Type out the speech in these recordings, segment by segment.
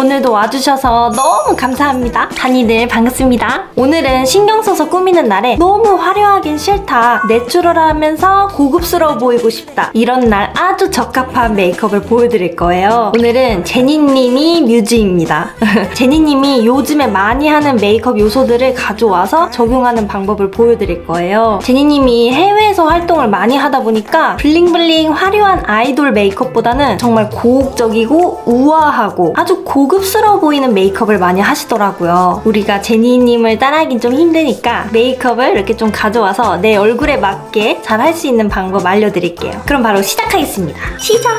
오늘도 와주셔서 너무 감사합니다. 다니들 반갑습니다. 오늘은 신경 써서 꾸미는 날에 너무 화려하긴 싫다, 내추럴하면서 고급스러워 보이고 싶다, 이런 날 아주 적합한 메이크업을 보여드릴 거예요. 오늘은 제니님이 뮤즈입니다. 제니님이 요즘에 많이 하는 메이크업 요소들을 가져와서 적용하는 방법을 보여드릴 거예요. 제니님이 해외에서 활동을 많이 하다 보니까 블링블링 화려한 아이돌 메이크업보다는 정말 고혹적이고 우아하고 아주 고급스러워 보이는 메이크업을 많이 하시더라고요. 우리가 제니님을 따라하긴 좀 힘드니까 메이크업을 이렇게 좀 가져와서 내 얼굴에 맞게 잘 할 수 있는 방법 알려드릴게요. 그럼 바로 시작하겠습니다. 시작!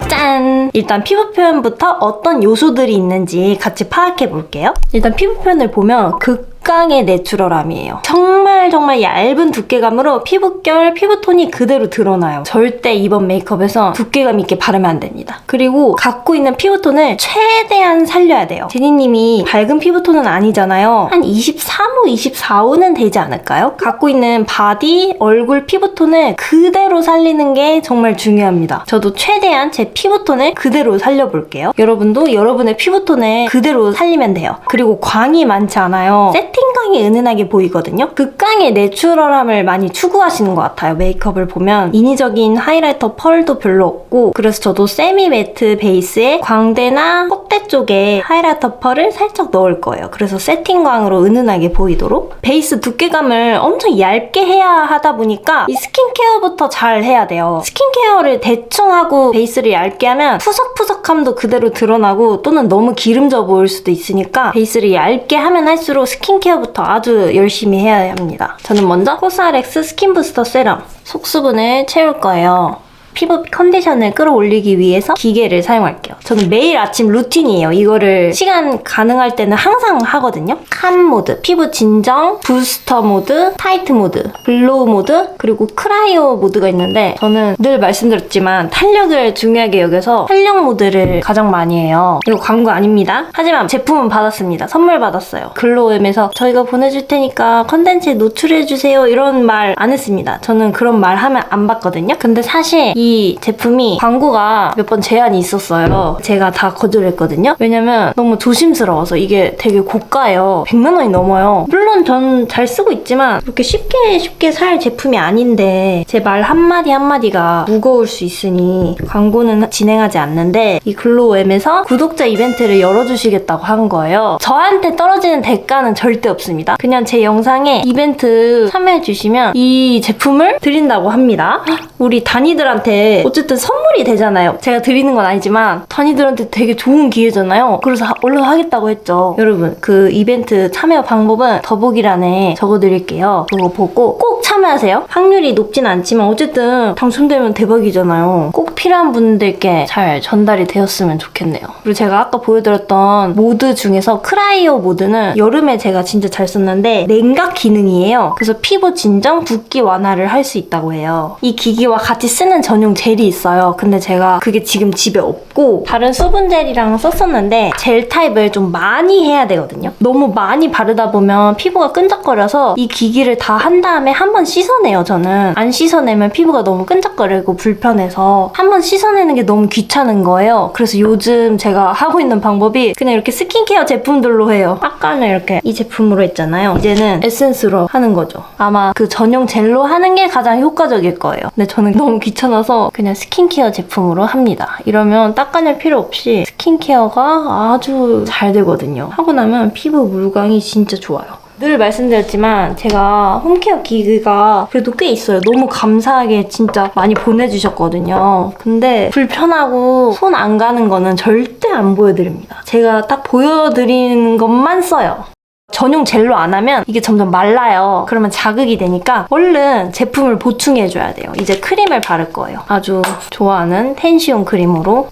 짠! 일단 피부 표현부터 어떤 요소들이 있는지 같이 파악해 볼게요. 일단 피부 표현을 보면 극강의 내추럴함이에요. 정말 얇은 두께감으로 피부결, 피부톤이 그대로 드러나요. 절대 이번 메이크업에서 두께감 있게 바르면 안 됩니다. 그리고 갖고 있는 피부톤을 최대한 살려야 돼요. 제니님이 밝은 피부톤은 아니잖아요. 한 23호, 24호는 되지 않을까요? 갖고 있는 바디, 얼굴 피부톤을 그대로 살리는 게 정말 중요합니다. 저도 최대한 제 피부톤을 그대로 살려볼게요. 여러분도 여러분의 피부톤을 그대로 살리면 돼요. 그리고 광이 많지 않아요. 세팅광이 은은하게 보이거든요. 극강의 내추럴함을 많이 추구하시는 것 같아요. 메이크업을 보면 인위적인 하이라이터 펄도 별로 없고, 그래서 저도 세미 매트 베이스에 광대나 콧대 쪽에 하이라이터 펄을 살짝 넣을 거예요. 그래서 세팅광으로 은은하게 보이도록. 베이스 두께감을 엄청 얇게 해야 하다 보니까 이 스킨케어부터 잘 해야 돼요. 스킨케어를 대충 하고 베이스를 얇게 하면 푸석푸석함도 그대로 드러나고, 또는 너무 기름져 보일 수도 있으니까 베이스를 얇게 하면 할수록 스킨케어부터 아주 열심히 해야 합니다. 저는 먼저 코스알엑스 스킨 부스터 세럼 속수분을 채울 거예요. 피부 컨디션을 끌어올리기 위해서 기계를 사용할게요. 저는 매일 아침 루틴이에요. 이거를 시간 가능할 때는 항상 하거든요. 캄 모드, 피부 진정, 부스터 모드, 타이트 모드, 글로우 모드, 그리고 크라이오 모드가 있는데, 저는 늘 말씀드렸지만 탄력을 중요하게 여겨서 탄력 모드를 가장 많이 해요. 이거 광고 아닙니다. 하지만 제품은 받았습니다. 선물 받았어요. 글로우엠에서 저희가 보내줄 테니까 컨텐츠에 노출해주세요, 이런 말 안 했습니다. 저는 그런 말 하면 안 받거든요. 근데 사실 이 제품이 광고가 몇 번 제한이 있었어요. 제가 다 거절했거든요. 왜냐면 너무 조심스러워서. 이게 되게 고가예요. 100만 원이 넘어요. 물론 전 잘 쓰고 있지만 그렇게 쉽게 살 제품이 아닌데 제 말 한마디 한마디가 무거울 수 있으니 광고는 진행하지 않는데, 이 글로우엠에서 구독자 이벤트를 열어주시겠다고 한 거예요. 저한테 떨어지는 대가는 절대 없습니다. 그냥 제 영상에 이벤트 참여해주시면 이 제품을 드린다고 합니다. 우리 다니들한테 어쨌든 선물이 되잖아요. 제가 드리는 건 아니지만 다니들한테 되게 좋은 기회잖아요. 그래서 얼른 하겠다고 했죠. 여러분, 그 이벤트 참여 방법은 더보기란에 적어드릴게요. 그거 보고 꼭 참여하세요. 확률이 높진 않지만 어쨌든 당첨되면 대박이잖아요. 꼭 필요한 분들께 잘 전달이 되었으면 좋겠네요. 그리고 제가 아까 보여드렸던 모드 중에서 크라이오 모드는 여름에 제가 진짜 잘 썼는데 냉각 기능이에요. 그래서 피부 진정, 붓기 완화를 할 수 있다고 해요. 이 기기와 같이 쓰는 전용 젤이 있어요. 근데 제가 그게 지금 집에 없고 다른 수분 젤이랑 썼었는데 젤 타입을 좀 많이 해야 되거든요. 너무 많이 바르다 보면 피부가 끈적거려서 이 기기를 다 한 다음에 한 번 씻어내요. 저는 안 씻어내면 피부가 너무 끈적거리고 불편해서 한 번 씻어내는 게 너무 귀찮은 거예요. 그래서 요즘 제가 하고 있는 방법이 그냥 이렇게 스킨케어 제품들로 해요. 아까는 이렇게 이 제품으로 했잖아요. 이제는 에센스로 하는 거죠. 아마 그 전용 젤로 하는 게 가장 효과적일 거예요. 근데 저는 너무 귀찮아서 그냥 스킨케어 제품으로 합니다. 이러면 닦아낼 필요 없이 스킨케어가 아주 잘 되거든요. 하고 나면 피부 물광이 진짜 좋아요. 늘 말씀드렸지만 제가 홈케어 기기가 그래도 꽤 있어요. 너무 감사하게 진짜 많이 보내주셨거든요. 근데 불편하고 손 안 가는 거는 절대 안 보여드립니다. 제가 딱 보여드리는 것만 써요. 전용 젤로 안 하면 이게 점점 말라요. 그러면 자극이 되니까 얼른 제품을 보충해줘야 돼요. 이제 크림을 바를 거예요. 아주 좋아하는 텐시온 크림으로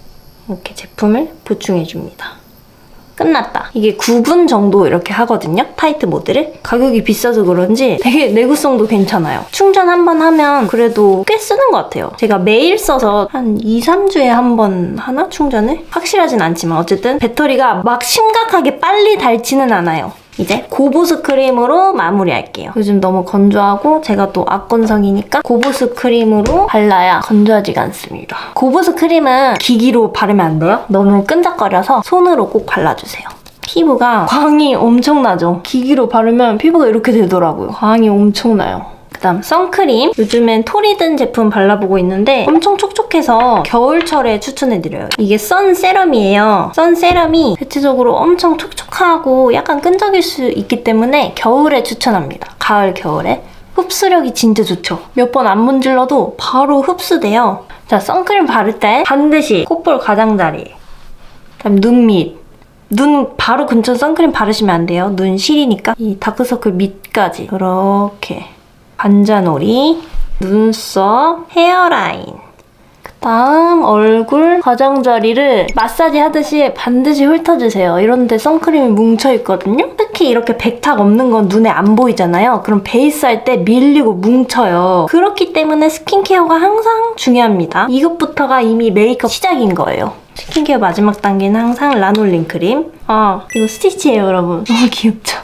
이렇게 제품을 보충해줍니다. 끝났다. 이게 9분 정도 이렇게 하거든요. 타이트 모드를. 가격이 비싸서 그런지 되게 내구성도 괜찮아요. 충전 한 번 하면 그래도 꽤 쓰는 것 같아요. 제가 매일 써서 한 2, 3주에 한 번 하나? 충전을? 확실하진 않지만 어쨌든 배터리가 막 심각하게 빨리 닳지는 않아요. 이제 고보습 크림으로 마무리할게요. 요즘 너무 건조하고 제가 또 악건성이니까 고보습 크림으로 발라야 건조하지가 않습니다. 고보습 크림은 기기로 바르면 안 돼요. 너무 끈적거려서 손으로 꼭 발라주세요. 피부가 광이 엄청나죠? 기기로 바르면 피부가 이렇게 되더라고요. 광이 엄청나요. 그다음 선크림. 요즘엔 토리든 제품 발라보고 있는데 엄청 촉촉해서 겨울철에 추천해드려요. 이게 선세럼이에요. 선세럼이 대체적으로 엄청 촉촉하고 약간 끈적일 수 있기 때문에 겨울에 추천합니다. 가을, 겨울에. 흡수력이 진짜 좋죠. 몇 번 안 문질러도 바로 흡수돼요. 자, 선크림 바를 때 반드시 콧볼 가장자리, 그다음 눈 밑, 눈 바로 근처 선크림 바르시면 안 돼요. 눈 실이니까. 이 다크서클 밑까지 이렇게 반자놀이, 눈썹, 헤어라인, 그다음 얼굴 가장자리를 마사지 하듯이 반드시 훑어주세요. 이런데 선크림이 뭉쳐있거든요? 특히 이렇게 백탁 없는 건 눈에 안 보이잖아요. 그럼 베이스 할 때 밀리고 뭉쳐요. 그렇기 때문에 스킨케어가 항상 중요합니다. 이것부터가 이미 메이크업 시작인 거예요. 스킨케어 마지막 단계는 항상 라놀린 크림. 이거 스티치예요, 여러분. 너무 귀엽죠?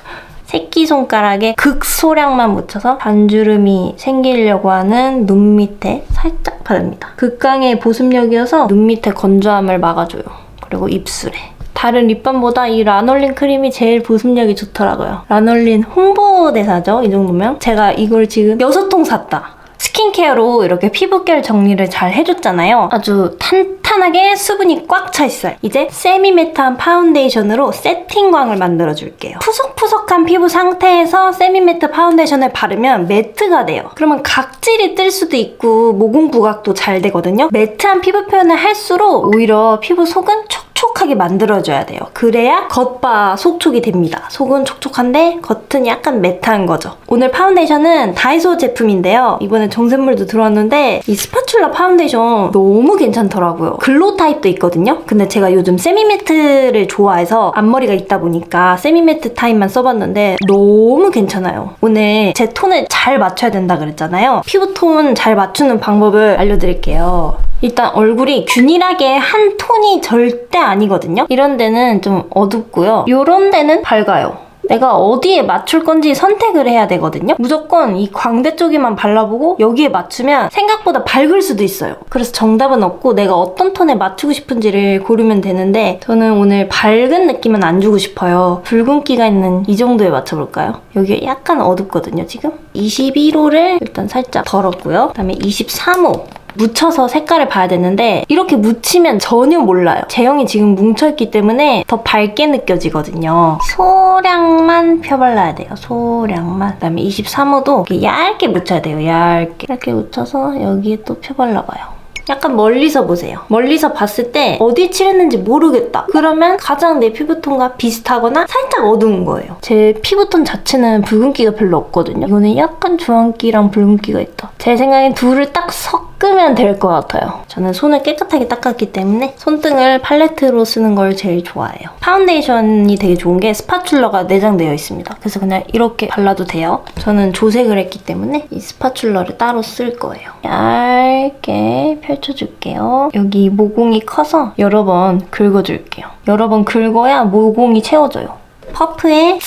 새끼손가락에 극소량만 묻혀서 반주름이 생기려고 하는 눈 밑에 살짝 바릅니다. 극강의 보습력이어서 눈 밑에 건조함을 막아줘요. 그리고 입술에. 다른 립밤보다 이 라놀린 크림이 제일 보습력이 좋더라고요. 라놀린 홍보대사죠, 이 정도면. 제가 이걸 지금 6통 샀다. 스킨케어로 이렇게 피부결 정리를 잘 해줬잖아요. 아주 탄탄하게 수분이 꽉 차 있어요. 이제 세미매트한 파운데이션으로 세팅광을 만들어줄게요. 푸석푸석한 피부 상태에서 세미매트 파운데이션을 바르면 매트가 돼요. 그러면 각질이 뜰 수도 있고 모공 부각도 잘 되거든요. 매트한 피부 표현을 할수록 오히려 피부 속은 촉촉하게 만들어줘야 돼요. 그래야 겉바 속촉이 됩니다. 속은 촉촉한데 겉은 약간 매트한 거죠. 오늘 파운데이션은 다이소 제품인데요. 이번에 정샘물도 들어왔는데 이 스파츌라 파운데이션 너무 괜찮더라고요. 글로우 타입도 있거든요. 근데 제가 요즘 세미매트를 좋아해서 앞머리가 있다 보니까 세미매트 타입만 써봤는데 너무 괜찮아요. 오늘 제 톤을 잘 맞춰야 된다 그랬잖아요. 피부톤 잘 맞추는 방법을 알려드릴게요. 일단 얼굴이 균일하게 한 톤이 절대 아니거든요. 이런 데는 좀 어둡고요. 이런 데는 밝아요. 내가 어디에 맞출 건지 선택을 해야 되거든요. 무조건 이 광대 쪽에만 발라보고 여기에 맞추면 생각보다 밝을 수도 있어요. 그래서 정답은 없고 내가 어떤 톤에 맞추고 싶은지를 고르면 되는데 저는 오늘 밝은 느낌은 안 주고 싶어요. 붉은기가 있는 이 정도에 맞춰볼까요? 여기 약간 어둡거든요, 지금? 21호를 일단 살짝 덜었고요. 그다음에 23호. 묻혀서 색깔을 봐야 되는데 이렇게 묻히면 전혀 몰라요. 제형이 지금 뭉쳐있기 때문에 더 밝게 느껴지거든요. 소량만 펴발라야 돼요. 소량만. 그다음에 23호도 얇게 묻혀야 돼요. 얇게. 이렇게 묻혀서 여기에 또 펴발라봐요. 약간 멀리서 보세요. 멀리서 봤을 때 어디 칠했는지 모르겠다. 그러면 가장 내 피부톤과 비슷하거나 살짝 어두운 거예요. 제 피부톤 자체는 붉은기가 별로 없거든요. 이거는 약간 주황기랑 붉은기가 있다. 제 생각엔 둘을 딱 섞으면 될 것 같아요. 저는 손을 깨끗하게 닦았기 때문에 손등을 팔레트로 쓰는 걸 제일 좋아해요. 파운데이션이 되게 좋은 게 스파츌러가 내장되어 있습니다. 그래서 그냥 이렇게 발라도 돼요. 저는 조색을 했기 때문에 이 스파츌러를 따로 쓸 거예요. 얇게 펼쳐줄게요. 여기 모공이 커서 여러 번 긁어줄게요. 여러 번 긁어야 모공이 채워져요. 퍼프에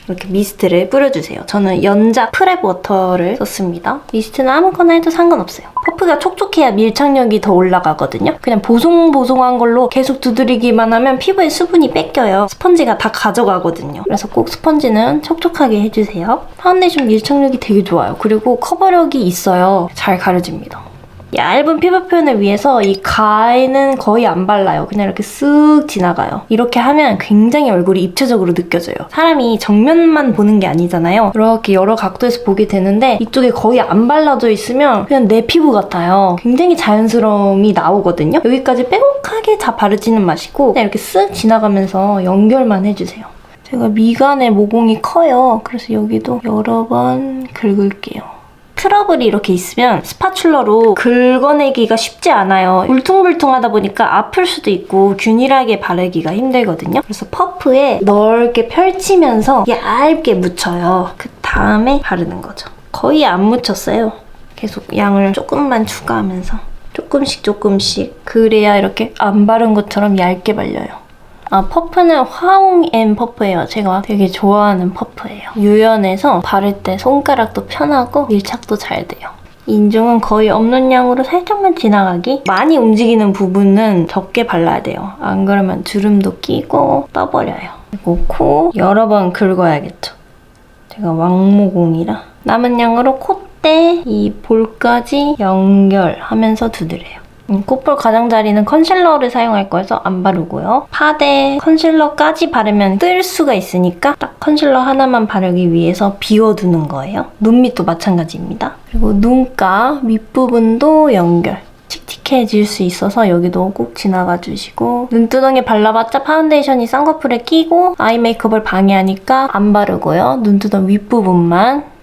이렇게 미스트를 뿌려주세요. 저는 연자 프랩 워터를 썼습니다. 미스트는 아무거나 해도 상관없어요. 퍼프가 촉촉해야 밀착력이 더 올라가거든요. 그냥 보송보송한 걸로 계속 두드리기만 하면 피부에 수분이 뺏겨요. 스펀지가 다 가져가거든요. 그래서 꼭 스펀지는 촉촉하게 해주세요. 파운데이션 밀착력이 되게 좋아요. 그리고 커버력이 있어요. 잘 가려집니다. 얇은 피부 표현을 위해서 이 가에는 거의 안 발라요. 그냥 이렇게 쓱 지나가요. 이렇게 하면 굉장히 얼굴이 입체적으로 느껴져요. 사람이 정면만 보는 게 아니잖아요. 이렇게 여러 각도에서 보게 되는데 이쪽에 거의 안 발라져 있으면 그냥 내 피부 같아요. 굉장히 자연스러움이 나오거든요. 여기까지 빼곡하게 다 바르지는 마시고 그냥 이렇게 쓱 지나가면서 연결만 해주세요. 제가 미간에 모공이 커요. 그래서 여기도 여러 번 긁을게요. 트러블이 이렇게 있으면 스파츌러로 긁어내기가 쉽지 않아요. 울퉁불퉁하다 보니까 아플 수도 있고 균일하게 바르기가 힘들거든요. 그래서 퍼프에 넓게 펼치면서 얇게 묻혀요. 그 다음에 바르는 거죠. 거의 안 묻혔어요. 계속 양을 조금만 추가하면서 조금씩 그래야 이렇게 안 바른 것처럼 얇게 발려요. 퍼프는 화홍&M 퍼프예요. 제가 되게 좋아하는 퍼프예요. 유연해서 바를 때 손가락도 편하고 밀착도 잘 돼요. 인중은 거의 없는 양으로 살짝만 지나가기. 많이 움직이는 부분은 적게 발라야 돼요. 안 그러면 주름도 끼고 떠버려요. 그리고 코 여러 번 긁어야겠죠. 제가 왕모공이라 남은 양으로 콧대 이 볼까지 연결하면서 두드려요. 콧볼 가장자리는 컨실러를 사용할 거여서 안 바르고요. 파데 컨실러까지 바르면 뜰 수가 있으니까 딱 컨실러 하나만 바르기 위해서 비워두는 거예요. 눈 밑도 마찬가지입니다. 그리고 눈가 밑부분도 연결. 칙칙해질 수 있어서 여기도 꼭 지나가 주시고 눈두덩이에 발라봤자 파운데이션이 쌍꺼풀에 끼고 아이 메이크업을 방해하니까 안 바르고요. 눈두덩이 윗부분만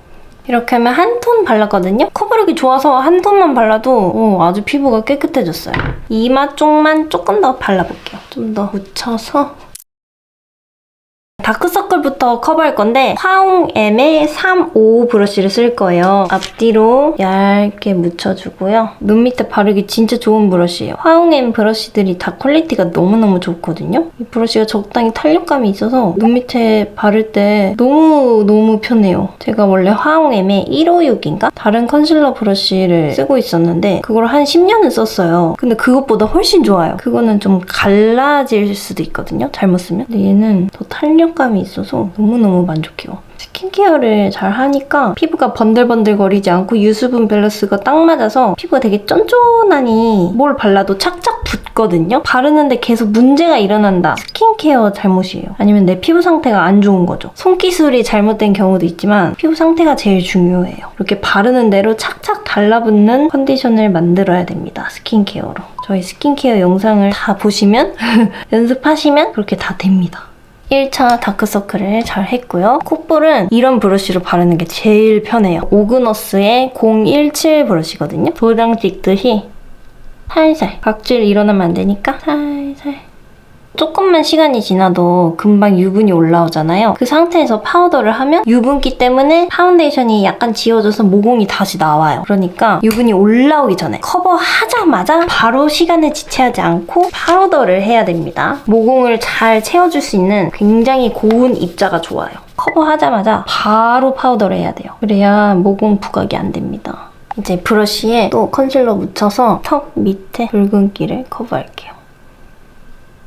이렇게 하면 한 톤 발랐거든요? 커버력이 좋아서 한 톤만 발라도 아주 피부가 깨끗해졌어요. 이마 쪽만 조금 더 발라볼게요. 좀 더 묻혀서 다크서클부터 커버할 건데 화홍&M의 355 브러쉬를 쓸 거예요. 앞뒤로 얇게 묻혀주고요. 눈 밑에 바르기 진짜 좋은 브러쉬예요. 화홍&M 브러쉬들이 다 퀄리티가 너무너무 좋거든요. 이 브러쉬가 적당히 탄력감이 있어서 눈 밑에 바를 때 너무 편해요. 제가 원래 화홍&M의 156인가? 다른 컨실러 브러쉬를 쓰고 있었는데 그걸 한 10년은 썼어요. 근데 그것보다 훨씬 좋아요. 그거는 좀 갈라질 수도 있거든요. 잘못 쓰면. 근데 얘는 더 탄력감이 있어서 너무너무 만족해요. 스킨케어를 잘 하니까 피부가 번들번들거리지 않고 유수분 밸런스가 딱 맞아서 피부가 되게 쫀쫀하니 뭘 발라도 착착 붙거든요. 바르는데 계속 문제가 일어난다. 스킨케어 잘못이에요. 아니면 내 피부 상태가 안 좋은 거죠. 손기술이 잘못된 경우도 있지만 피부 상태가 제일 중요해요. 이렇게 바르는 대로 착착 달라붙는 컨디션을 만들어야 됩니다. 스킨케어로. 저희 스킨케어 영상을 다 보시면 연습하시면 그렇게 다 됩니다. 1차 다크서클을 잘 했고요. 콧볼은 이런 브러쉬로 바르는 게 제일 편해요. 오그너스의 017 브러쉬거든요. 도장 찍듯이 살살, 각질 일어나면 안 되니까 살살. 조금만 시간이 지나도 금방 유분이 올라오잖아요. 그 상태에서 파우더를 하면 유분기 때문에 파운데이션이 약간 지워져서 모공이 다시 나와요. 그러니까 유분이 올라오기 전에 커버하자마자 바로 시간을 지체하지 않고 파우더를 해야 됩니다. 모공을 잘 채워줄 수 있는 굉장히 고운 입자가 좋아요. 커버하자마자 바로 파우더를 해야 돼요. 그래야 모공 부각이 안 됩니다. 이제 브러쉬에 또 컨실러 묻혀서 턱 밑에 붉은기를 커버할게요.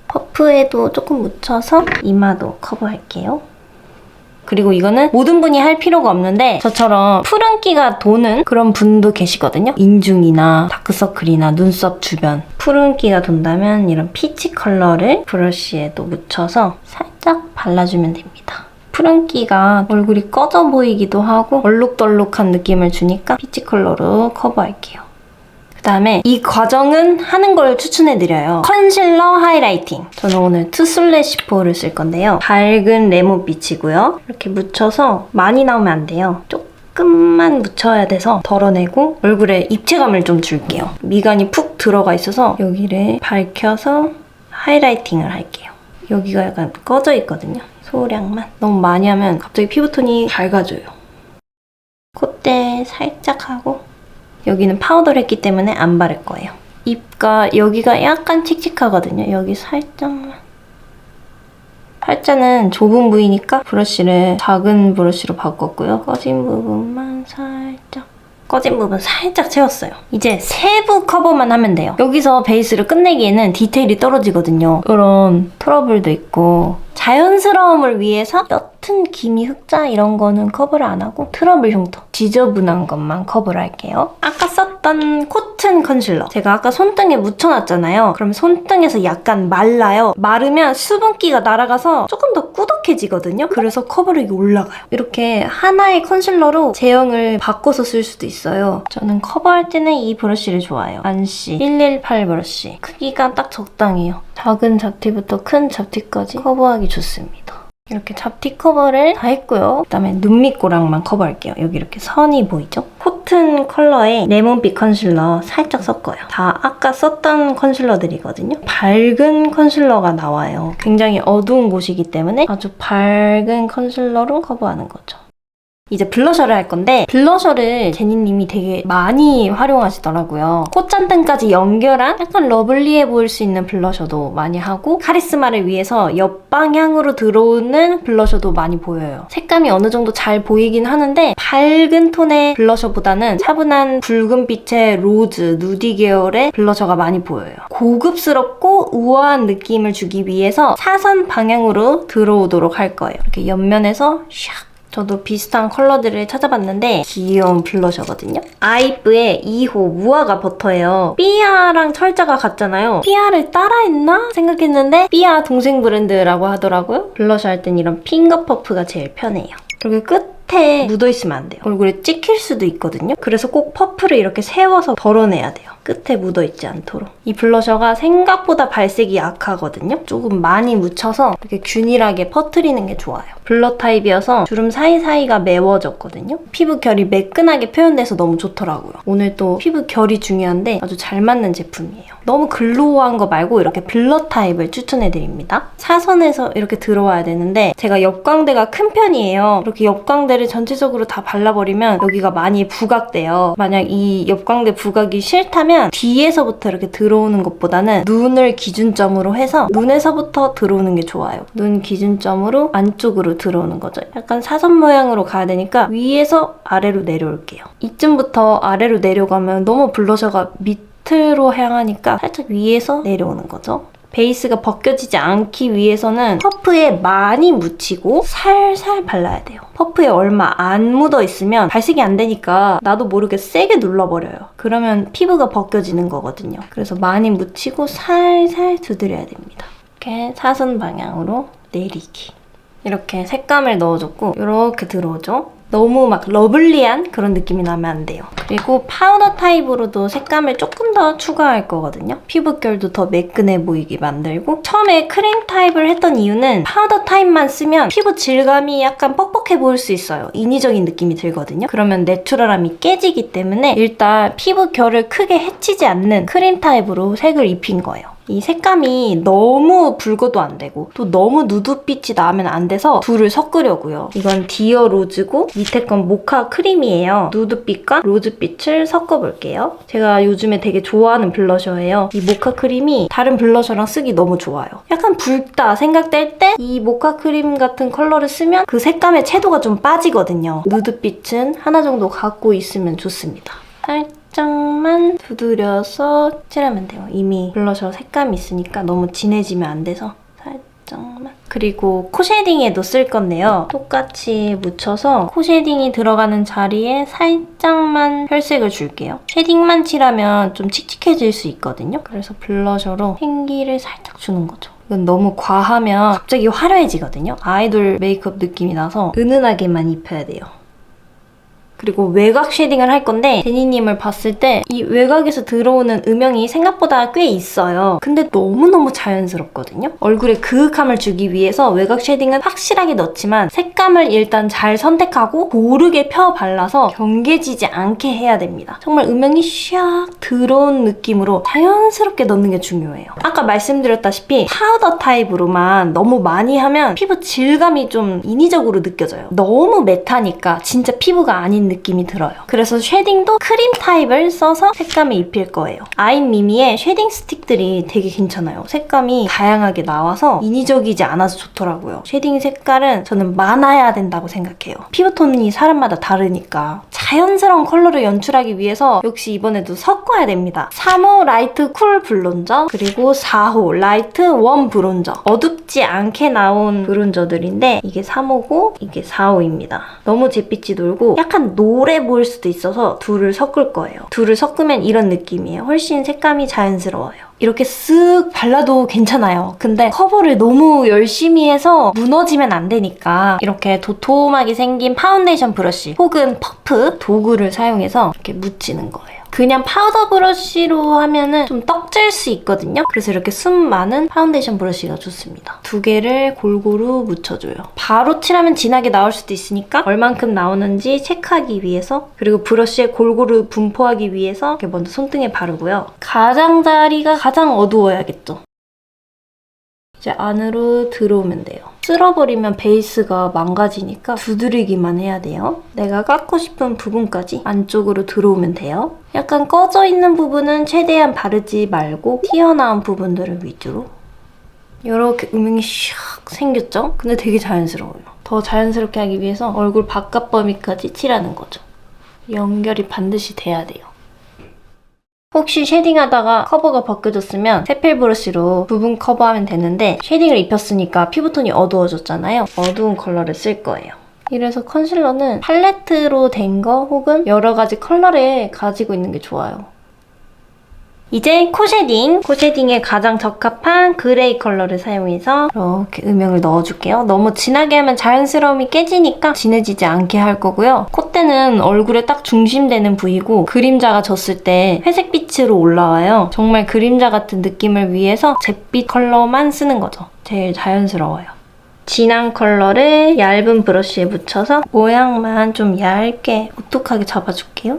퍼프에도 조금 묻혀서 이마도 커버할게요. 그리고 이거는 모든 분이 할 필요가 없는데 저처럼 푸른기가 도는 그런 분도 계시거든요. 인중이나 다크서클이나 눈썹 주변 푸른기가 돈다면 이런 피치 컬러를 브러쉬에도 묻혀서 살짝 발라주면 됩니다. 푸른기가 얼굴이 꺼져 보이기도 하고 얼룩덜룩한 느낌을 주니까 피치 컬러로 커버할게요. 그다음에 이 과정은 하는 걸 추천해드려요. 컨실러 하이라이팅. 저는 오늘 투슬래시4를 쓸 건데요. 밝은 레몬빛이고요. 이렇게 묻혀서 많이 나오면 안 돼요. 조금만 묻혀야 돼서 덜어내고 얼굴에 입체감을 좀 줄게요. 미간이 푹 들어가 있어서 여기를 밝혀서 하이라이팅을 할게요. 여기가 약간 꺼져 있거든요. 소량만. 너무 많이 하면 갑자기 피부톤이 밝아져요. 콧대 살짝 하고 여기는 파우더를 했기 때문에 안 바를 거예요. 입가 여기가 약간 칙칙하거든요. 여기 살짝만. 팔자는 좁은 부위니까 브러쉬를 작은 브러쉬로 바꿨고요. 꺼진 부분만 살짝. 꺼진 부분 살짝 채웠어요. 이제 세부 커버만 하면 돼요. 여기서 베이스를 끝내기에는 디테일이 떨어지거든요. 이런 트러블도 있고 자연스러움을 위해서 옅은 기미 흑자 이런 거는 커버를 안 하고 트러블 흉터, 지저분한 것만 커버를 할게요. 아까 썼던 코튼 컨실러. 제가 아까 손등에 묻혀놨잖아요. 그럼 손등에서 약간 말라요. 마르면 수분기가 날아가서 조금 더 꾸덕해지거든요. 그래서 커버력이 올라가요. 이렇게 하나의 컨실러로 제형을 바꿔서 쓸 수도 있어요. 저는 커버할 때는 이 브러쉬를 좋아해요. 안시 118 브러쉬. 크기가 딱 적당해요. 작은 잡티부터 큰 잡티까지 커버하기 좋습니다. 이렇게 잡티 커버를 다 했고요. 그다음에 눈 밑꼬랑만 커버할게요. 여기 이렇게 선이 보이죠? 코튼 컬러의 레몬빛 컨실러 살짝 섞어요. 다 아까 썼던 컨실러들이거든요. 밝은 컨실러가 나와요. 굉장히 어두운 곳이기 때문에 아주 밝은 컨실러로 커버하는 거죠. 이제 블러셔를 할 건데 블러셔를 제니님이 되게 많이 활용하시더라고요. 콧잔등까지 연결한 약간 러블리해 보일 수 있는 블러셔도 많이 하고 카리스마를 위해서 옆방향으로 들어오는 블러셔도 많이 보여요. 색감이 어느 정도 잘 보이긴 하는데 밝은 톤의 블러셔보다는 차분한 붉은빛의 로즈, 누디 계열의 블러셔가 많이 보여요. 고급스럽고 우아한 느낌을 주기 위해서 사선 방향으로 들어오도록 할 거예요. 이렇게 옆면에서 샥. 저도 비슷한 컬러들을 찾아봤는데 귀여운 블러셔거든요. 아이브의 2호 무화과 버터예요. 삐아랑 철자가 같잖아요. 삐아를 따라했나 생각했는데 삐아 동생 브랜드라고 하더라고요. 블러셔 할 땐 이런 핑거 퍼프가 제일 편해요. 그리고 끝에 묻어있으면 안 돼요. 얼굴에 찍힐 수도 있거든요. 그래서 꼭 퍼프를 이렇게 세워서 덜어내야 돼요. 끝에 묻어있지 않도록. 이 블러셔가 생각보다 발색이 약하거든요. 조금 많이 묻혀서 이렇게 균일하게 퍼트리는 게 좋아요. 블러 타입이어서 주름 사이사이가 매워졌거든요. 피부 결이 매끈하게 표현돼서 너무 좋더라고요. 오늘 또 피부 결이 중요한데 아주 잘 맞는 제품이에요. 너무 글로우한 거 말고 이렇게 블러 타입을 추천해드립니다. 사선에서 이렇게 들어와야 되는데 제가 옆광대가 큰 편이에요. 이렇게 옆광대를 전체적으로 다 발라버리면 여기가 많이 부각돼요. 만약 이 옆광대 부각이 싫다면 뒤에서부터 이렇게 들어오는 것보다는 눈을 기준점으로 해서 눈에서부터 들어오는 게 좋아요. 눈 기준점으로 안쪽으로 들어오는 거죠. 약간 사선 모양으로 가야 되니까 위에서 아래로 내려올게요. 이쯤부터 아래로 내려가면 너무 블러셔가 밑으로 향하니까 살짝 위에서 내려오는 거죠. 베이스가 벗겨지지 않기 위해서는 퍼프에 많이 묻히고 살살 발라야 돼요. 퍼프에 얼마 안 묻어 있으면 발색이 안 되니까 나도 모르게 세게 눌러버려요. 그러면 피부가 벗겨지는 거거든요. 그래서 많이 묻히고 살살 두드려야 됩니다. 이렇게 사선 방향으로 내리기. 이렇게 색감을 넣어줬고 이렇게 들어오죠. 너무 막 러블리한 그런 느낌이 나면 안 돼요. 그리고 파우더 타입으로도 색감을 조금 더 추가할 거거든요. 피부결도 더 매끈해 보이게 만들고 처음에 크림 타입을 했던 이유는 파우더 타입만 쓰면 피부 질감이 약간 뻑뻑해 보일 수 있어요. 인위적인 느낌이 들거든요. 그러면 내추럴함이 깨지기 때문에 일단 피부결을 크게 해치지 않는 크림 타입으로 색을 입힌 거예요. 이 색감이 너무 붉어도 안 되고 또 너무 누드빛이 나면 안 돼서 둘을 섞으려고요. 이건 디어 로즈고 밑에 건 모카 크림이에요. 누드빛과 로즈빛을 섞어볼게요. 제가 요즘에 되게 좋아하는 블러셔예요. 이 모카 크림이 다른 블러셔랑 쓰기 너무 좋아요. 약간 붉다 생각될 때 이 모카 크림 같은 컬러를 쓰면 그 색감의 채도가 좀 빠지거든요. 누드빛은 하나 정도 갖고 있으면 좋습니다. 살짝만 두드려서 칠하면 돼요. 이미 블러셔 색감이 있으니까 너무 진해지면 안 돼서 살짝만. 그리고 코 쉐딩에도 쓸 건데요. 똑같이 묻혀서 코 쉐딩이 들어가는 자리에 살짝만 혈색을 줄게요. 쉐딩만 칠하면 좀 칙칙해질 수 있거든요. 그래서 블러셔로 생기를 살짝 주는 거죠. 이건 너무 과하면 갑자기 화려해지거든요. 아이돌 메이크업 느낌이 나서 은은하게만 입혀야 돼요. 그리고 외곽 쉐딩을 할 건데 제니님을 봤을 때 이 외곽에서 들어오는 음영이 생각보다 꽤 있어요. 근데 너무너무 자연스럽거든요. 얼굴에 그윽함을 주기 위해서 외곽 쉐딩은 확실하게 넣지만 색감을 일단 잘 선택하고 고르게 펴 발라서 경계지지 않게 해야 됩니다. 정말 음영이 샥 들어온 느낌으로 자연스럽게 넣는 게 중요해요. 아까 말씀드렸다시피 파우더 타입으로만 너무 많이 하면 피부 질감이 좀 인위적으로 느껴져요. 너무 매트하니까 진짜 피부가 아닌 느낌이 들어요. 그래서 쉐딩도 크림 타입을 써서 색감을 입힐 거예요. 아임미미의 쉐딩 스틱들이 되게 괜찮아요. 색감이 다양하게 나와서 인위적이지 않아서 좋더라고요. 쉐딩 색깔은 저는 많아야 된다고 생각해요. 피부톤이 사람마다 다르니까 자연스러운 컬러를 연출하기 위해서 역시 이번에도 섞어야 됩니다. 3호 라이트 쿨 브론저 그리고 4호 라이트 웜 브론저. 어둡지 않게 나온 브론저들인데 이게 3호고 이게 4호입니다. 너무 잿빛이 돌고 약간 노래 보일 수도 있어서 둘을 섞을 거예요. 둘을 섞으면 이런 느낌이에요. 훨씬 색감이 자연스러워요. 이렇게 쓱 발라도 괜찮아요. 근데 커버를 너무 열심히 해서 무너지면 안 되니까 이렇게 도톰하게 생긴 파운데이션 브러쉬 혹은 퍼프 도구를 사용해서 이렇게 묻히는 거예요. 그냥 파우더 브러쉬로 하면은 좀 떡질 수 있거든요. 그래서 이렇게 숨 많은 파운데이션 브러쉬가 좋습니다. 두 개를 골고루 묻혀줘요. 바로 칠하면 진하게 나올 수도 있으니까 얼만큼 나오는지 체크하기 위해서 그리고 브러쉬에 골고루 분포하기 위해서 이렇게 먼저 손등에 바르고요. 가장자리가 가장 어두워야겠죠. 이제 안으로 들어오면 돼요. 쓸어버리면 베이스가 망가지니까 두드리기만 해야 돼요. 내가 깎고 싶은 부분까지 안쪽으로 들어오면 돼요. 약간 꺼져 있는 부분은 최대한 바르지 말고 튀어나온 부분들을 위주로 이렇게 음영이 샥 생겼죠? 근데 되게 자연스러워요. 더 자연스럽게 하기 위해서 얼굴 바깥 범위까지 칠하는 거죠. 연결이 반드시 돼야 돼요. 혹시 쉐딩하다가 커버가 벗겨졌으면 새필 브러쉬로 부분 커버하면 되는데 쉐딩을 입혔으니까 피부톤이 어두워졌잖아요. 어두운 컬러를 쓸 거예요. 이래서 컨실러는 팔레트로 된 거 혹은 여러 가지 컬러를 가지고 있는 게 좋아요. 이제 코 쉐딩! 코 쉐딩에 가장 적합한 그레이 컬러를 사용해서 이렇게 음영을 넣어줄게요. 너무 진하게 하면 자연스러움이 깨지니까 진해지지 않게 할 거고요. 콧대는 얼굴에 딱 중심되는 부위고 그림자가 졌을 때 회색빛으로 올라와요. 정말 그림자 같은 느낌을 위해서 잿빛 컬러만 쓰는 거죠. 제일 자연스러워요. 진한 컬러를 얇은 브러쉬에 묻혀서 모양만 좀 얇게 오똑하게 잡아줄게요.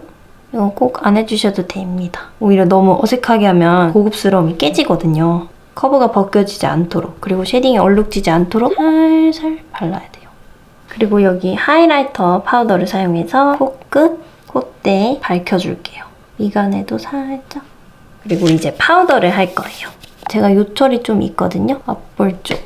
이거 꼭 안 해주셔도 됩니다. 오히려 너무 어색하게 하면 고급스러움이 깨지거든요. 커버가 벗겨지지 않도록, 그리고 쉐딩이 얼룩지지 않도록 살살 발라야 돼요. 그리고 여기 하이라이터 파우더를 사용해서 코끝, 콧대 밝혀줄게요. 미간에도 살짝. 그리고 이제 파우더를 할 거예요. 제가 요철이 좀 있거든요. 앞볼 쪽.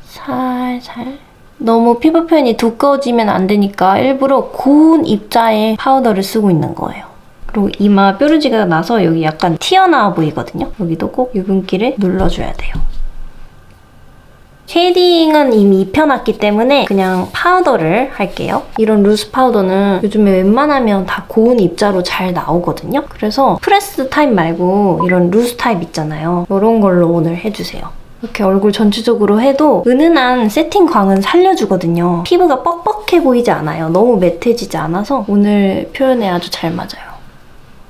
살살. 너무 피부 표현이 두꺼워지면 안 되니까 일부러 고운 입자에 파우더를 쓰고 있는 거예요. 그리고 이마 뾰루지가 나서 여기 약간 튀어나와 보이거든요. 여기도 꼭 유분기를 눌러줘야 돼요. 쉐딩은 이미 입혀놨기 때문에 그냥 파우더를 할게요. 이런 루스 파우더는 요즘에 웬만하면 다 고운 입자로 잘 나오거든요. 그래서 프레스 타입 말고 이런 루스 타입 있잖아요. 이런 걸로 오늘 해주세요. 이렇게 얼굴 전체적으로 해도 은은한 세팅광은 살려주거든요. 피부가 뻑뻑해 보이지 않아요. 너무 매트해지지 않아서 오늘 표현에 아주 잘 맞아요.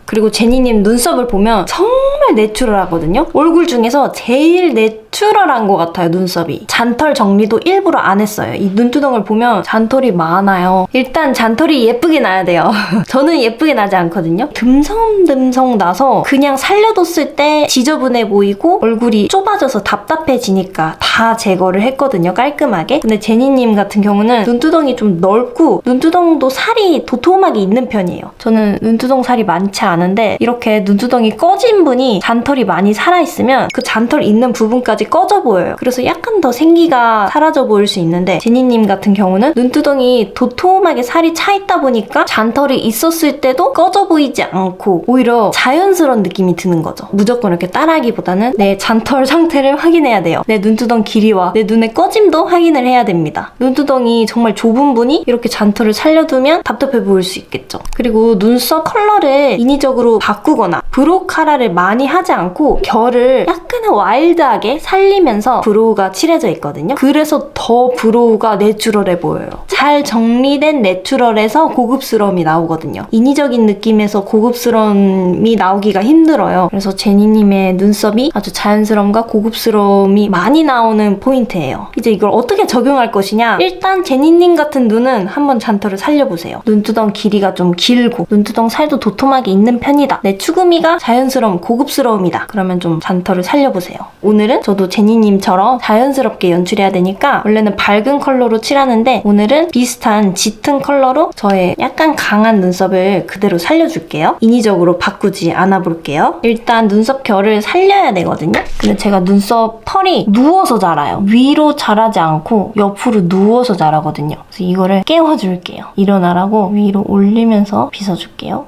그리고 제니님 눈썹을 보면 정말 내추럴하거든요. 얼굴 중에서 제일 내추럴한 것 같아요, 눈썹이. 잔털 정리도 일부러 안 했어요. 이 눈두덩을 보면 잔털이 많아요. 일단 잔털이 예쁘게 나야 돼요. 저는 예쁘게 나지 않거든요. 듬성듬성 나서 그냥 살려뒀을 때 지저분해 보이고 얼굴이 좁아져서 답답해지니까 다 제거를 했거든요, 깔끔하게. 근데 제니님 같은 경우는 눈두덩이 좀 넓고 눈두덩도 살이 도톰하게 있는 편이에요. 저는 눈두덩 살이 많지 않은데 이렇게 눈두덩이 꺼진 분이 잔털이 많이 살아있으면 그 잔털 있는 부분까지 꺼져 보여요. 그래서 약간 더 생기가 사라져 보일 수 있는데 제니님 같은 경우는 눈두덩이 도톰하게 살이 차있다 보니까 잔털이 있었을 때도 꺼져 보이지 않고 오히려 자연스러운 느낌이 드는 거죠. 무조건 이렇게 따라하기보다는 내 잔털 상태를 확인해야 돼요. 내 눈두덩 길이와 내 눈의 꺼짐도 확인을 해야 됩니다. 눈두덩이 정말 좁은 분이 이렇게 잔털을 살려두면 답답해 보일 수 있겠죠. 그리고 눈썹 컬러를 인위적으로 바꾸거나 브로우 카라를 많이 하지 않고 결을 약간은 와일드하게 살리면서 브로우가 칠해져 있거든요. 그래서 더 브로우가 내추럴해 보여요. 잘 정리된 내추럴에서 고급스러움이 나오거든요. 인위적인 느낌에서 고급스러움이 나오기가 힘들어요. 그래서 제니님의 눈썹이 아주 자연스러움과 고급스러움이 많이 나오는 포인트예요. 이제 이걸 어떻게 적용할 것이냐? 일단 제니님 같은 눈은 한번 잔털을 살려보세요. 눈두덩 길이가 좀 길고 눈두덩 살도 도톰하게 있는 편이다. 내 추구미가 자연스러움, 고급스러움이다. 그러면 좀 잔털을 살려보세요. 오늘은 저도 제니님처럼 자연스럽게 연출해야 되니까 원래는 밝은 컬러로 칠하는데 오늘은 비슷한 짙은 컬러로 저의 약간 강한 눈썹을 그대로 살려줄게요. 인위적으로 바꾸지 않아 볼게요. 일단 눈썹 결을 살려야 되거든요. 근데 제가 눈썹 털이 누워서 자라요. 위로 자라지 않고 옆으로 누워서 자라거든요. 그래서 이거를 깨워줄게요. 일어나라고 위로 올리면서 빗어줄게요.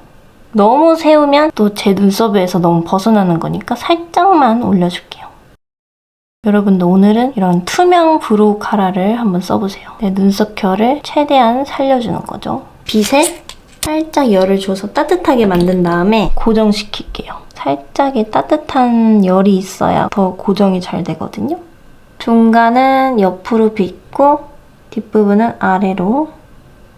너무 세우면 또 제 눈썹에서 너무 벗어나는 거니까 살짝만 올려줄게요. 여러분도 오늘은 이런 투명 브로우 카라를 한번 써보세요. 내 눈썹 결을 최대한 살려주는 거죠. 빗에 살짝 열을 줘서 따뜻하게 만든 다음에 고정시킬게요. 살짝의 따뜻한 열이 있어야 더 고정이 잘 되거든요. 중간은 옆으로 빗고 뒷부분은 아래로.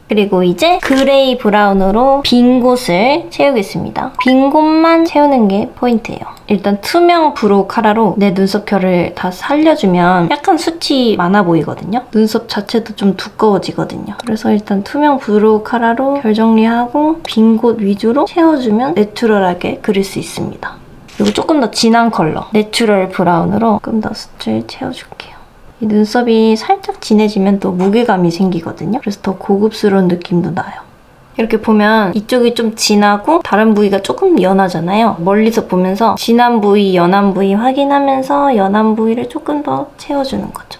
그리고 이제 그레이 브라운으로 빈 곳을 채우겠습니다. 빈 곳만 채우는 게 포인트예요. 일단 투명 브로우 카라로 내 눈썹 결을 다 살려주면 약간 숱이 많아 보이거든요. 눈썹 자체도 좀 두꺼워지거든요. 그래서 일단 투명 브로우 카라로 결 정리하고 빈 곳 위주로 채워주면 내추럴하게 그릴 수 있습니다. 그리고 조금 더 진한 컬러 내추럴 브라운으로 조금 더 숱을 채워줄게요. 이 눈썹이 살짝 진해지면 또 무게감이 생기거든요. 그래서 더 고급스러운 느낌도 나요. 이렇게 보면 이쪽이 좀 진하고 다른 부위가 조금 연하잖아요. 멀리서 보면서 진한 부위, 연한 부위 확인하면서 연한 부위를 조금 더 채워주는 거죠.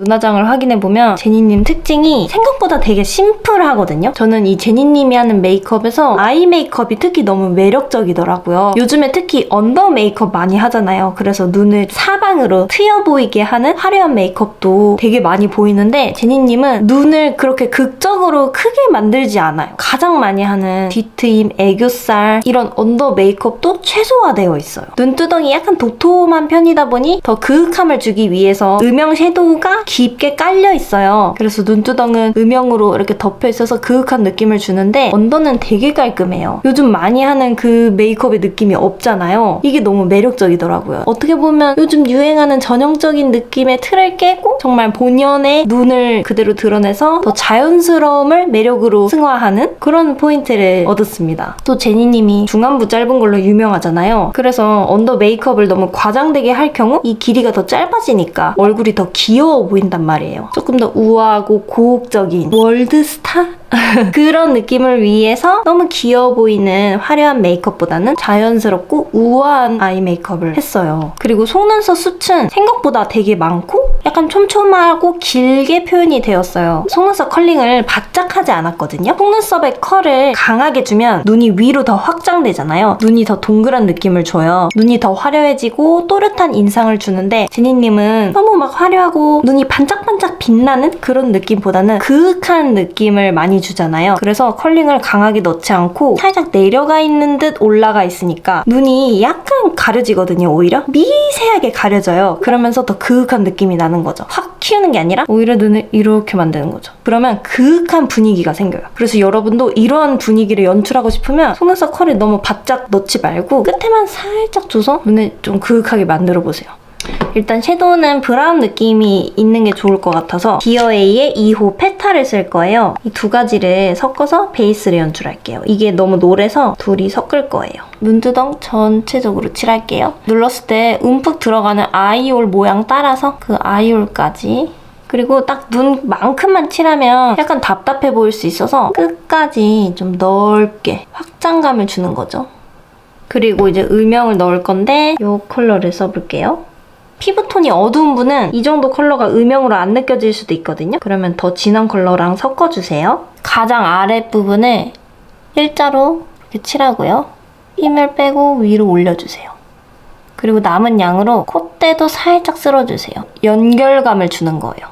눈화장을 확인해보면 제니님 특징이 생각보다 되게 심플하거든요. 저는 이 제니님이 하는 메이크업에서 아이 메이크업이 특히 너무 매력적이더라고요. 요즘에 특히 언더 메이크업 많이 하잖아요. 그래서 눈을 사방으로 트여 보이게 하는 화려한 메이크업도 되게 많이 보이는데 제니님은 눈을 그렇게 극적으로 크게 만들지 않아요. 가장 많이 하는 뒤트임, 애교살 이런 언더 메이크업도 최소화되어 있어요. 눈두덩이 약간 도톰한 편이다 보니 더 그윽함을 주기 위해서 음영 섀도우가 깊게 깔려 있어요. 그래서 눈두덩은 음영으로 이렇게 덮여 있어서 그윽한 느낌을 주는데 언더는 되게 깔끔해요. 요즘 많이 하는 그 메이크업의 느낌이 없잖아요. 이게 너무 매력적이더라고요. 어떻게 보면 요즘 유행하는 전형적인 느낌의 틀을 깨고 정말 본연의 눈을 그대로 드러내서 더 자연스러움을 매력으로 승화하는 그런 포인트를 얻었습니다. 또 제니님이 중안부 짧은 걸로 유명하잖아요. 그래서 언더 메이크업을 너무 과장되게 할 경우 이 길이가 더 짧아지니까 얼굴이 더 귀여워 보인단 말이에요. 조금 더 우아하고 고혹적인 월드스타? 그런 느낌을 위해서 너무 귀여워 보이는 화려한 메이크업보다는 자연스럽고 우아한 아이 메이크업을 했어요. 그리고 속눈썹 숱은 생각보다 되게 많고 약간 촘촘하고 길게 표현이 되었어요. 속눈썹 컬링을 바짝 하지 않았거든요. 속눈썹의 컬을 강하게 주면 눈이 위로 더 확장되잖아요. 눈이 더 동그란 느낌을 줘요. 눈이 더 화려해지고 또렷한 인상을 주는데 제니님은 너무 막 화려하고 눈이 반짝반짝 빛나는 그런 느낌보다는 그윽한 느낌을 많이 주잖아요. 그래서 컬링을 강하게 넣지 않고 살짝 내려가 있는 듯 올라가 있으니까 눈이 약간 가려지거든요. 오히려 미세하게 가려져요. 그러면서 더 그윽한 느낌이 나는 거죠. 확 키우는 게 아니라 오히려 눈을 이렇게 만드는 거죠. 그러면 그윽한 분위기가 생겨요. 그래서 여러분도 이런 분위기를 연출하고 싶으면 속눈썹 컬을 너무 바짝 넣지 말고 끝에만 살짝 줘서 눈을 좀 그윽하게 만들어 보세요. 일단 섀도우는 브라운 느낌이 있는 게 좋을 것 같아서 디어에이의 2호 페타를 쓸 거예요. 이 두 가지를 섞어서 베이스를 연출할게요. 이게 너무 노래서 둘이 섞을 거예요. 눈두덩 전체적으로 칠할게요. 눌렀을 때 움푹 들어가는 아이홀 모양 따라서 그 아이홀까지 그리고 딱 눈만큼만 칠하면 약간 답답해 보일 수 있어서 끝까지 좀 넓게 확장감을 주는 거죠. 그리고 이제 음영을 넣을 건데 이 컬러를 써볼게요. 피부톤이 어두운 분은 이 정도 컬러가 음영으로 안 느껴질 수도 있거든요. 그러면 더 진한 컬러랑 섞어주세요. 가장 아랫부분을 일자로 이렇게 칠하고요. 힘을 빼고 위로 올려주세요. 그리고 남은 양으로 콧대도 살짝 쓸어주세요. 연결감을 주는 거예요.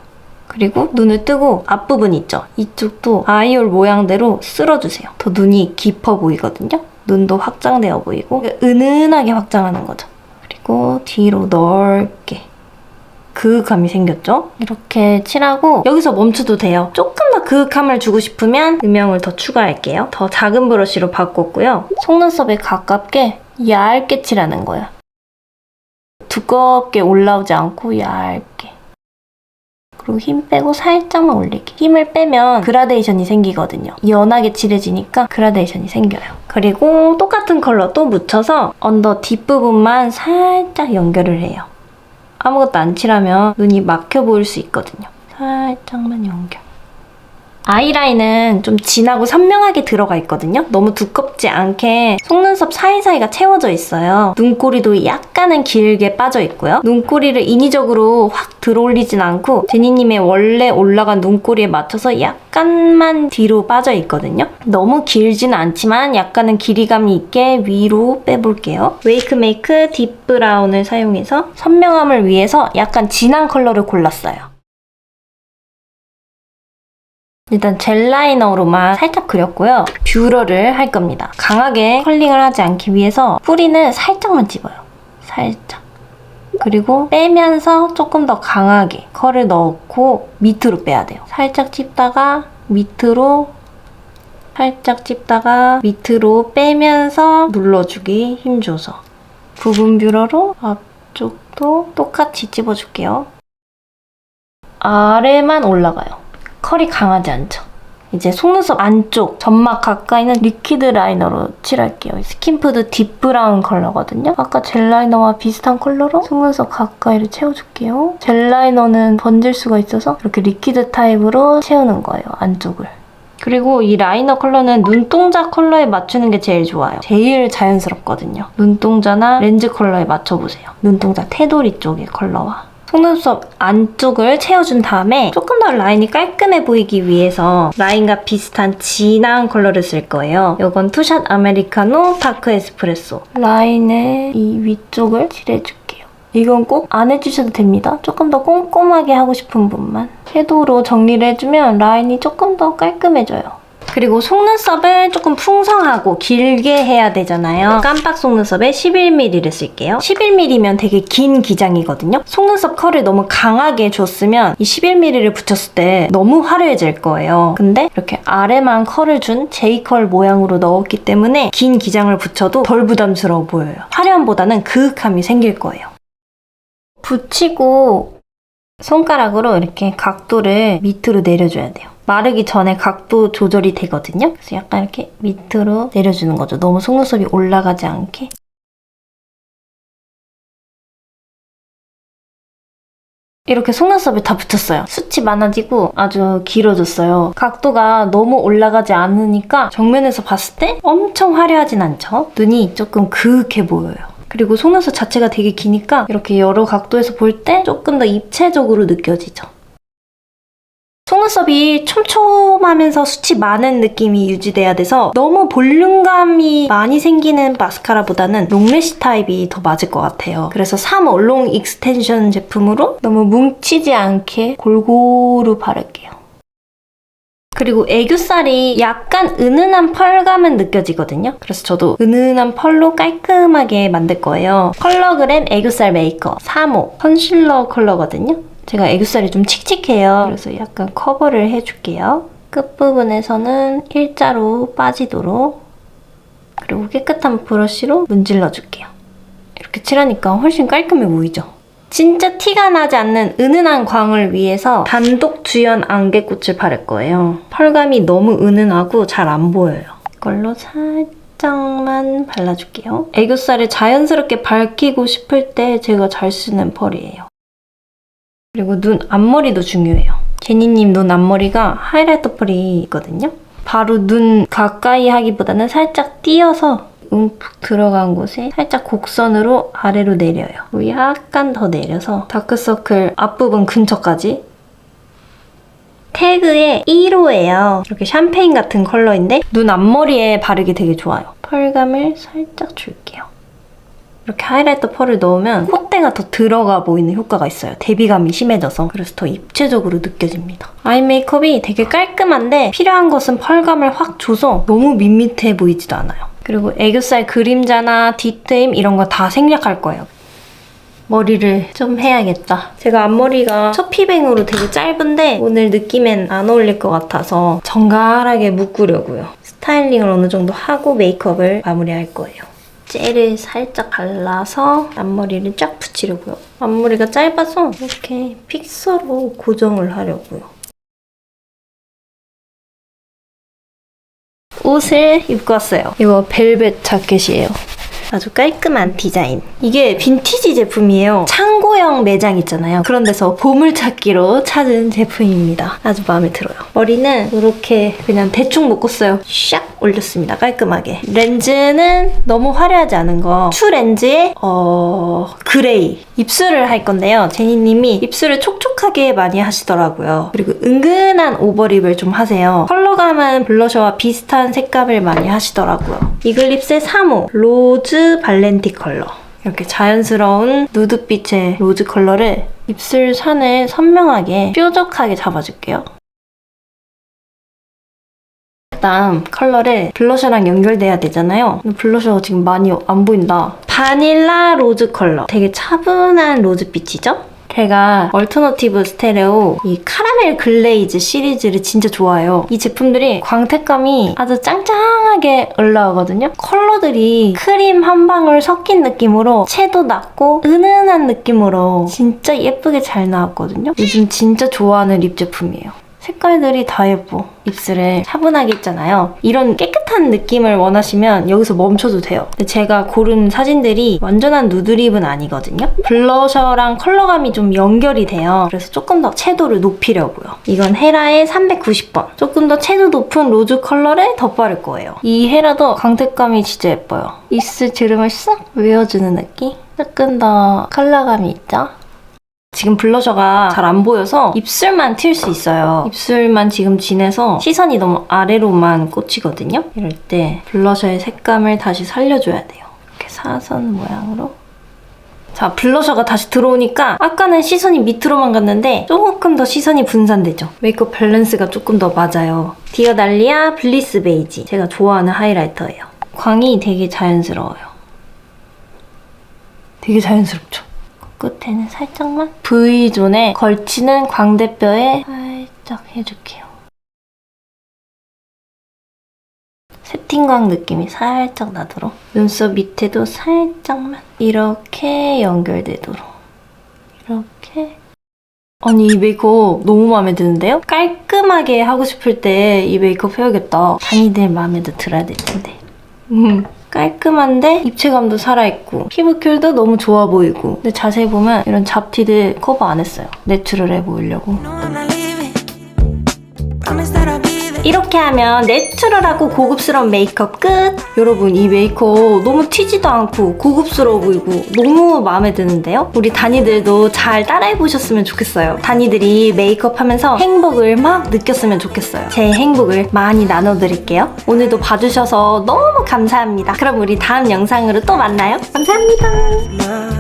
그리고 눈을 뜨고 앞부분 있죠? 이쪽도 아이홀 모양대로 쓸어주세요. 더 눈이 깊어 보이거든요. 눈도 확장되어 보이고 은은하게 확장하는 거죠. 그리고 뒤로 넓게 그윽함이 생겼죠? 이렇게 칠하고 여기서 멈춰도 돼요. 조금 더 그윽함을 주고 싶으면 음영을 더 추가할게요. 더 작은 브러쉬로 바꿨고요. 속눈썹에 가깝게 얇게 칠하는 거예요. 두껍게 올라오지 않고 얇게. 그리고 힘 빼고 살짝만 올리기. 힘을 빼면 그라데이션이 생기거든요. 연하게 칠해지니까 그라데이션이 생겨요. 그리고 똑같은 컬러 또 묻혀서 언더 뒷부분만 살짝 연결을 해요. 아무것도 안 칠하면 눈이 막혀 보일 수 있거든요. 살짝만 연결. 아이라인은 좀 진하고 선명하게 들어가 있거든요. 너무 두껍지 않게 속눈썹 사이사이가 채워져 있어요. 눈꼬리도 약간은 길게 빠져 있고요. 눈꼬리를 인위적으로 확 들어올리진 않고 제니님의 원래 올라간 눈꼬리에 맞춰서 약간만 뒤로 빠져 있거든요. 너무 길지는 않지만 약간은 길이감이 있게 위로 빼볼게요. 웨이크메이크 딥 브라운을 사용해서 선명함을 위해서 약간 진한 컬러를 골랐어요. 일단 젤 라이너로만 살짝 그렸고요. 뷰러를 할 겁니다. 강하게 컬링을 하지 않기 위해서 뿌리는 살짝만 집어요. 살짝. 그리고 빼면서 조금 더 강하게 컬을 넣고 밑으로 빼야 돼요. 살짝 찝다가 밑으로 살짝 찝다가 밑으로 빼면서 눌러주기 힘줘서 부분 뷰러로 앞쪽도 똑같이 찝어줄게요. 아래만 올라가요. 컬이 강하지 않죠? 이제 속눈썹 안쪽 점막 가까이는 리퀴드 라이너로 칠할게요. 스킨푸드 딥 브라운 컬러거든요. 아까 젤 라이너와 비슷한 컬러로 속눈썹 가까이를 채워줄게요. 젤 라이너는 번질 수가 있어서 이렇게 리퀴드 타입으로 채우는 거예요, 안쪽을. 그리고 이 라이너 컬러는 눈동자 컬러에 맞추는 게 제일 좋아요. 제일 자연스럽거든요. 눈동자나 렌즈 컬러에 맞춰보세요. 눈동자 테두리 쪽의 컬러와. 속눈썹 안쪽을 채워준 다음에 조금 더 라인이 깔끔해 보이기 위해서 라인과 비슷한 진한 컬러를 쓸 거예요. 이건 투샷 아메리카노 다크 에스프레소. 라인의 이 위쪽을 칠해줄게요. 이건 꼭 안 해주셔도 됩니다. 조금 더 꼼꼼하게 하고 싶은 분만. 섀도우로 정리를 해주면 라인이 조금 더 깔끔해져요. 그리고 속눈썹을 조금 풍성하고 길게 해야 되잖아요. 깜빡 속눈썹에 11mm를 쓸게요. 11mm면 되게 긴 기장이거든요. 속눈썹 컬을 너무 강하게 줬으면 이 11mm를 붙였을 때 너무 화려해질 거예요. 근데 이렇게 아래만 컬을 준 J컬 모양으로 넣었기 때문에 긴 기장을 붙여도 덜 부담스러워 보여요. 화려함보다는 그윽함이 생길 거예요. 붙이고 손가락으로 이렇게 각도를 밑으로 내려줘야 돼요. 마르기 전에 각도 조절이 되거든요. 그래서 약간 이렇게 밑으로 내려주는 거죠. 너무 속눈썹이 올라가지 않게. 이렇게 속눈썹이 다 붙였어요. 숱이 많아지고 아주 길어졌어요. 각도가 너무 올라가지 않으니까 정면에서 봤을 때 엄청 화려하진 않죠? 눈이 조금 그윽해 보여요. 그리고 속눈썹 자체가 되게 기니까 이렇게 여러 각도에서 볼 때 조금 더 입체적으로 느껴지죠. 속눈썹이 촘촘하면서 숱이 많은 느낌이 유지돼야 돼서 너무 볼륨감이 많이 생기는 마스카라보다는 롱래쉬 타입이 더 맞을 것 같아요. 그래서 3호 롱 익스텐션 제품으로 너무 뭉치지 않게 골고루 바를게요. 그리고 애교살이 약간 은은한 펄감은 느껴지거든요. 그래서 저도 은은한 펄로 깔끔하게 만들 거예요. 컬러그램 애교살 메이커 3호 컨실러 컬러거든요. 제가 애교살이 좀 칙칙해요. 그래서 약간 커버를 해줄게요. 끝부분에서는 일자로 빠지도록 그리고 깨끗한 브러쉬로 문질러줄게요. 이렇게 칠하니까 훨씬 깔끔해 보이죠? 진짜 티가 나지 않는 은은한 광을 위해서 단독 주연 안개꽃을 바를 거예요. 펄감이 너무 은은하고 잘 안 보여요. 이걸로 살짝만 발라줄게요. 애교살을 자연스럽게 밝히고 싶을 때 제가 잘 쓰는 펄이에요. 그리고 눈 앞머리도 중요해요. 제니님 눈 앞머리가 하이라이터 펄이 있거든요. 바로 눈 가까이 하기보다는 살짝 띄어서 움푹 들어간 곳에 살짝 곡선으로 아래로 내려요. 그리고 약간 더 내려서 다크서클 앞부분 근처까지. 태그의 1호예요. 이렇게 샴페인 같은 컬러인데 눈 앞머리에 바르기 되게 좋아요. 펄감을 살짝 줄게요. 이렇게 하이라이터 펄을 넣으면 콧대가 더 들어가 보이는 효과가 있어요. 대비감이 심해져서. 그래서 더 입체적으로 느껴집니다. 아이 메이크업이 되게 깔끔한데 필요한 것은 펄감을 확 줘서 너무 밋밋해 보이지도 않아요. 그리고 애교살 그림자나 뒤트임 이런 거 다 생략할 거예요. 머리를 좀 해야겠다. 제가 앞머리가 첫 피뱅으로 되게 짧은데 오늘 느낌엔 안 어울릴 것 같아서 정갈하게 묶으려고요. 스타일링을 어느 정도 하고 메이크업을 마무리할 거예요. 젤을 살짝 발라서 앞머리를 쫙 붙이려고요. 앞머리가 짧아서 이렇게 픽서로 고정을 하려고요. 옷을 입고 왔어요. 이거 벨벳 자켓이에요. 아주 깔끔한 디자인. 이게 빈티지 제품이에요. 창고형 매장 있잖아요. 그런 데서 보물찾기로 찾은 제품입니다. 아주 마음에 들어요. 머리는 이렇게 그냥 대충 묶었어요. 샥 올렸습니다. 깔끔하게. 렌즈는 너무 화려하지 않은 거. 추 렌즈에 그레이. 입술을 할 건데요. 제니님이 입술을 촉촉하게 많이 하시더라고요. 그리고 은근한 오버립을 좀 하세요. 컬러감은 블러셔와 비슷한 색감을 많이 하시더라고요. 이글립스의 3호 로즈 발렌티 컬러. 이렇게 자연스러운 누드빛의 로즈 컬러를 입술 산을 선명하게 뾰족하게 잡아줄게요. 그다음 컬러를 블러셔랑 연결돼야 되잖아요. 블러셔가 지금 많이 안 보인다. 바닐라 로즈 컬러. 되게 차분한 로즈빛이죠? 제가 얼터너티브 스테레오 이 카라멜 글레이즈 시리즈를 진짜 좋아해요. 이 제품들이 광택감이 아주 짱짱하게 올라오거든요. 컬러들이 크림 한 방울 섞인 느낌으로 채도 낮고 은은한 느낌으로 진짜 예쁘게 잘 나왔거든요. 요즘 진짜 좋아하는 립 제품이에요. 색깔들이 다 예뻐. 입술을 차분하게 했잖아요. 이런 깨끗한 느낌을 원하시면 여기서 멈춰도 돼요. 근데 제가 고른 사진들이 완전한 누드립은 아니거든요. 블러셔랑 컬러감이 좀 연결이 돼요. 그래서 조금 더 채도를 높이려고요. 이건 헤라의 390번. 조금 더 채도 높은 로즈 컬러를 덧바를 거예요. 이 헤라도 광택감이 진짜 예뻐요. 입술 주름을 싹 외워주는 느낌? 조금 더 컬러감이 있죠? 지금 블러셔가 잘 안 보여서 입술만 튈 수 있어요. 입술만 지금 진해서 시선이 너무 아래로만 꽂히거든요. 이럴 때 블러셔의 색감을 다시 살려줘야 돼요. 이렇게 사선 모양으로. 자, 블러셔가 다시 들어오니까 아까는 시선이 밑으로만 갔는데 조금 더 시선이 분산되죠. 메이크업 밸런스가 조금 더 맞아요. 디어달리아 블리스 베이지. 제가 좋아하는 하이라이터예요. 광이 되게 자연스러워요. 되게 자연스럽죠? 끝에는 살짝만 V존에 걸치는 광대뼈에 살짝 해줄게요. 세팅광 느낌이 살짝 나도록 눈썹 밑에도 살짝만 이렇게 연결되도록 이렇게. 아니, 이 메이크업 너무 마음에 드는데요? 깔끔하게 하고 싶을 때 이 메이크업 해야겠다. 다니들 마음에도 들어야 될 텐데. 깔끔한데 입체감도 살아있고 피부결도 너무 좋아 보이고. 근데 자세히 보면 이런 잡티들 커버 안 했어요. 내추럴해 보이려고. 이렇게 하면 내추럴하고 고급스러운 메이크업 끝! 여러분, 이 메이크업 너무 튀지도 않고 고급스러워 보이고 너무 마음에 드는데요? 우리 다니들도 잘 따라해보셨으면 좋겠어요. 다니들이 메이크업 하면서 행복을 막 느꼈으면 좋겠어요. 제 행복을 많이 나눠드릴게요. 오늘도 봐주셔서 너무 감사합니다. 그럼 우리 다음 영상으로 또 만나요. 감사합니다.